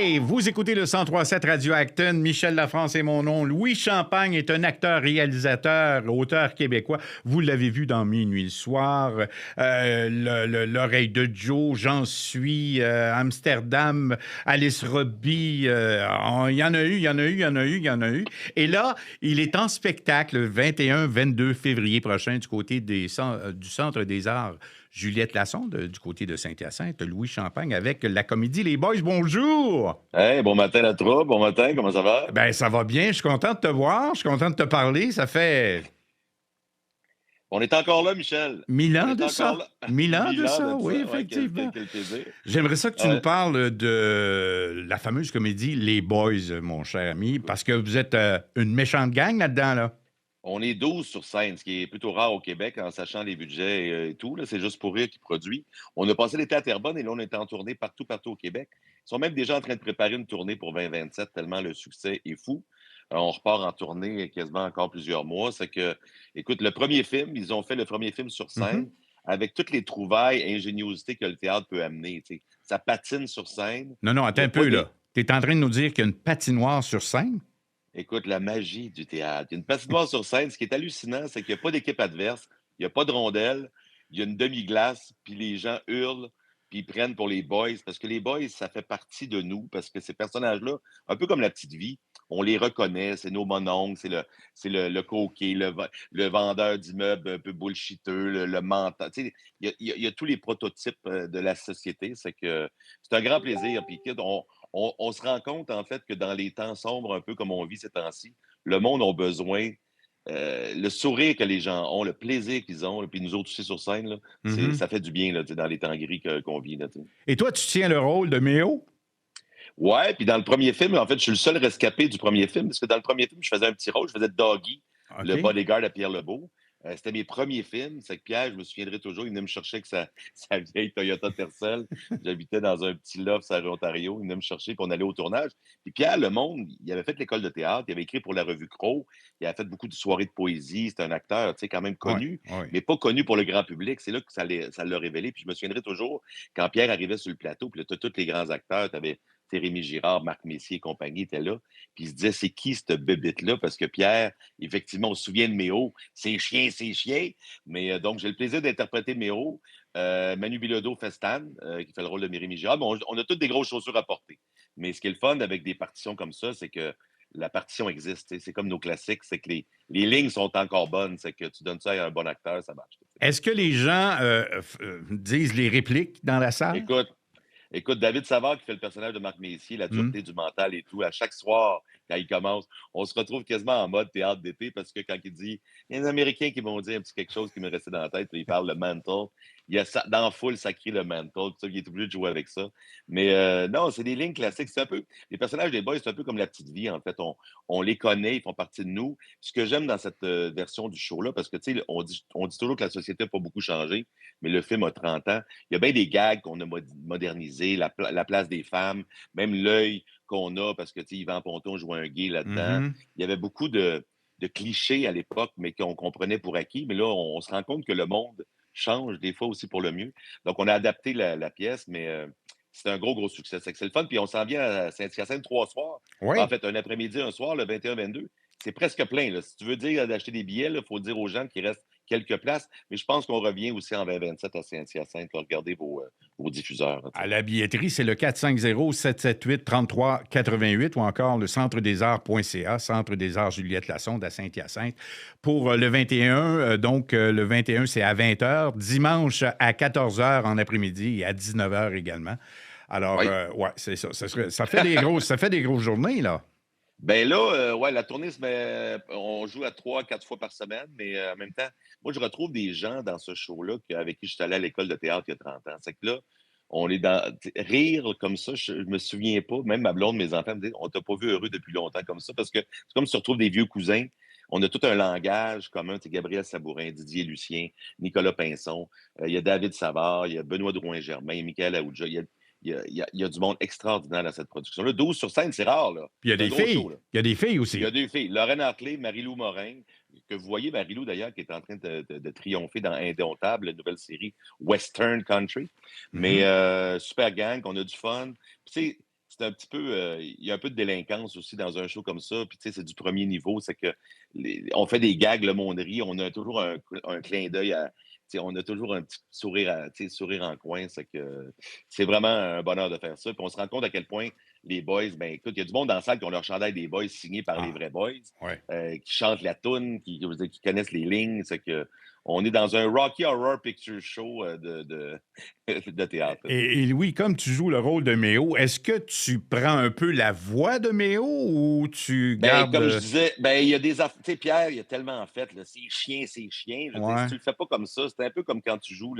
Hey, vous écoutez le 103.7 Radio Acton. Michel Lafrance est mon nom. Louis Champagne est un acteur, réalisateur, auteur québécois. Vous l'avez vu dans Minuit le soir, L'oreille de Joe, J'en suis, Amsterdam, Alice Robbie. Il y en a eu. Et là, il est en spectacle le 21-22 février prochain du côté du Centre des Arts Juliette Lassonde, du côté de Saint-Hyacinthe, Louis Champagne, avec la comédie Les Boys. Bonjour! Hey, bon matin la troupe, bon matin, comment ça va? Ben, ça va bien, je suis content de te voir, je suis content de te parler. Ça fait On est encore là, Michel. 1000 On ans est de encore ça. là. 1000 ans de 1000 ans ça, de oui, ça. Ouais, effectivement. quel plaisir. J'aimerais ça que tu nous parles de la fameuse comédie Les Boys, mon cher ami, parce que vous êtes une méchante gang là-dedans, là. On est 12 sur scène, ce qui est plutôt rare au Québec en sachant les budgets et tout. Là, c'est juste pour rire qui produit. On a passé l'été à Terrebonne et là, on est en tournée partout au Québec. Ils sont même déjà en train de préparer une tournée pour 2027 tellement le succès est fou. On repart en tournée quasiment encore plusieurs mois. C'est que, écoute, le premier film, ils ont fait le premier film sur Mhm. scène avec toutes les trouvailles et ingéniosité que le théâtre peut amener. Tu sais. Ça patine sur scène. Non, Il attends n'y a un pas peu, des, là. Tu es en train de nous dire qu'il y a une patinoire sur scène? Écoute, la magie du théâtre. Il y a une patinoire sur scène. Ce qui est hallucinant, c'est qu'il n'y a pas d'équipe adverse, il n'y a pas de rondelle, il y a une demi-glace, puis les gens hurlent, puis ils prennent pour les boys. Parce que les boys, ça fait partie de nous, parce que ces personnages-là, un peu comme la petite vie, on les reconnaît, c'est nos mononcles, c'est le coquet, le vendeur d'immeubles un peu bullshiteux, le menteur. Tu sais, il y a tous les prototypes de la société. C'est un grand plaisir. Puis, écoute, on se rend compte, en fait, que dans les temps sombres, un peu comme on vit ces temps-ci, le monde a besoin, le sourire que les gens ont, le plaisir qu'ils ont, là, puis nous autres aussi sur scène, là, Mhm. ça fait du bien là, tu sais, dans les temps gris qu'on vit. Là, tu sais. Et toi, tu tiens le rôle de Méo? Ouais, puis dans le premier film, en fait, je suis le seul rescapé du premier film, parce que dans le premier film, je faisais un petit rôle, je faisais Doggy, le OK. bodyguard à Pierre Lebeau. C'était mes premiers films. C'est que Pierre, je me souviendrai toujours, il venait me chercher avec sa vieille Toyota Tercel. J'habitais dans un petit loft à Ontario. Il venait me chercher, puis on allait au tournage. Puis Pierre, le monde, il avait fait l'école de théâtre, il avait écrit pour la revue Crow, il avait fait beaucoup de soirées de poésie. C'est un acteur, tu sais, quand même Ouais, connu, ouais. mais pas connu pour le grand public. C'est là que ça l'a révélé. Puis je me souviendrai toujours, quand Pierre arrivait sur le plateau, puis là, t'as tous les grands acteurs, tu avais Rémi Girard, Marc Messier et compagnie étaient là. Puis il se disait, c'est qui cette bébite-là? Parce que Pierre, effectivement, on se souvient de Méo, c'est chien, c'est chien. Mais donc, j'ai le plaisir d'interpréter Méo. Manu Bilodeau fait Stan, qui fait le rôle de Rémi Girard. Bon, on a toutes des grosses chaussures à porter. Mais ce qui est le fun avec des partitions comme ça, c'est que la partition existe. T'sais. C'est comme nos classiques, c'est que les lignes sont encore bonnes. C'est que tu donnes ça à un bon acteur, ça marche. Est-ce que les gens disent les répliques dans la salle? Écoute, Écoute, David Savard, qui fait le personnage de Marc Messier, la Hmm. dureté du mental et tout, à chaque soir, quand il commence, on se retrouve quasiment en mode théâtre d'été parce que quand il dit, il y a des Américains qui vont dire un petit quelque chose qui m'est resté dans la tête, puis il parle le mental. Il y a ça, dans la foule, ça crie le mental, tout ça, il est obligé de jouer avec ça. Mais non, c'est des lignes classiques. C'est un peu, les personnages des boys, c'est un peu comme la petite vie, en fait. On les connaît, ils font partie de nous. Ce que j'aime dans cette version du show-là, parce que, tu sais, on dit toujours que la société n'a pas beaucoup changé, mais le film a 30 ans. Il y a bien des gags qu'on a modernisés, la place des femmes, même l'œil qu'on a, parce que, tu sais, Yvan Ponton jouait un gay là-dedans. Mhm. Il y avait beaucoup de clichés à l'époque, mais qu'on comprenait pour acquis. Mais là, on se rend compte que le monde change des fois aussi pour le mieux. Donc, on a adapté la pièce, mais c'est un gros succès. C'est le fun. Puis on s'en vient à Saint-Hyacinthe 3 soirs. Ben, en Oui. fait, un après-midi, un soir, le 21-22. C'est presque plein. Là. Si tu veux dire d'acheter des billets, il faut dire aux gens qu'il reste quelques places. Mais je pense qu'on revient aussi en 2027 à Saint-Hyacinthe. Là. Regardez vos diffuseurs. Là, À la billetterie, c'est le 450-778-3388 ou encore le centre-des-arts.ca, Centre des Arts Juliette Lassonde à Saint-Hyacinthe. Pour le 21, le 21, c'est à 20h, dimanche à 14h en après-midi et à 19h également. Alors, oui. ouais, c'est ça. Ça fait des grosses journées, là. Ben là, ouais, la tournée se met. On joue à 3, 4 fois par semaine, mais en même temps, moi, je retrouve des gens dans ce show-là avec qui je suis allé à l'école de théâtre il y a 30 ans. C'est que là, on est dans. Rire comme ça, je me souviens pas. Même ma blonde, mes enfants me disent, on t'a pas vu heureux depuis longtemps comme ça, parce que c'est comme si tu retrouves des vieux cousins. On a tout un langage commun. Tu sais, Gabriel Sabourin, Didier Lucien, Nicolas Pinson. Il y a David Savard, il y a Benoît Drouin-Germain, Michael Aoudja. Il y a du monde extraordinaire dans cette production-là. 12 sur scène, c'est rare, là. Puis il y a C'est un des gros show, filles. là. Il y a des filles Il y a aussi. deux filles, Lorraine Hartley, Marie-Lou Morin, que vous voyez, Marie-Lou d'ailleurs, qui est en train de triompher dans Indéontable, la nouvelle série Western Country. Mais Mhm. super gang, on a du fun. Puis, tu sais, c'est un petit peu, il y a un peu de délinquance aussi dans un show comme ça. Puis, tu sais, c'est du premier niveau. C'est que on fait des gags, le monde rit. On a toujours un clin d'œil à. Tu sais, on a toujours un petit sourire, tu sais, sourire en coin. C'est que c'est vraiment un bonheur de faire ça. Puis on se rend compte à quel point les boys, ben écoute, il y a du monde dans la salle qui ont leur chandail des boys signés par les Ah, vrais boys, ouais. qui chantent la toune, je veux dire, qui connaissent les lignes. C'est que on est dans un Rocky Horror Picture Show de théâtre. Et Louis, comme tu joues le rôle de Méo, est-ce que tu prends un peu la voix de Méo ou tu Ben, gardes... comme je disais, ben, il y a des tu sais, Pierre, il y a tellement en fait, là, c'est chien, c'est chien. Je veux dire, si Ouais, tu le fais pas comme ça, c'est un peu comme quand tu joues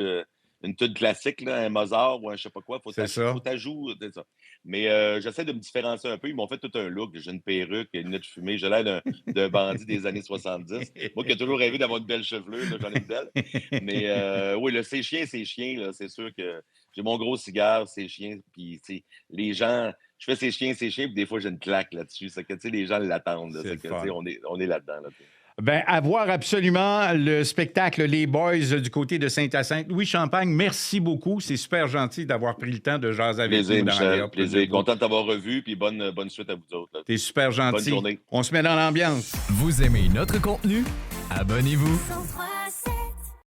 une tune classique, là, un Mozart ou un je sais pas quoi, c'est ça. faut t'ajouter, c'est ça. Mais j'essaie de me différencier un peu. Ils m'ont fait tout un look. J'ai une perruque, une lunette fumée. J'ai l'air d'un bandit des années 70. Moi qui ai toujours rêvé d'avoir une belle chevelure, là, j'en ai une belle. Mais oui, le c'est chien, là, c'est sûr que j'ai mon gros cigare, c'est chien. Puis, tu sais, les gens, je fais c'est chien, puis des fois, j'ai une claque là-dessus. C'est que, tu sais, les gens l'attendent. Là. C'est C'est le que, tu sais, fun. on est là-dedans. Là, tu sais. Ben, à voir absolument le spectacle Les Boys du côté de Saint-Hyacinthe. Louis Champagne, merci beaucoup. C'est super gentil d'avoir pris le temps de jaser avec nous Plaisir, dans les Michel. hop de Plaisir. beau. Content de t'avoir revu, puis bonne suite à vous autres. Là. T'es super Bonne gentil. journée. On se met dans l'ambiance. Vous aimez notre contenu? Abonnez-vous.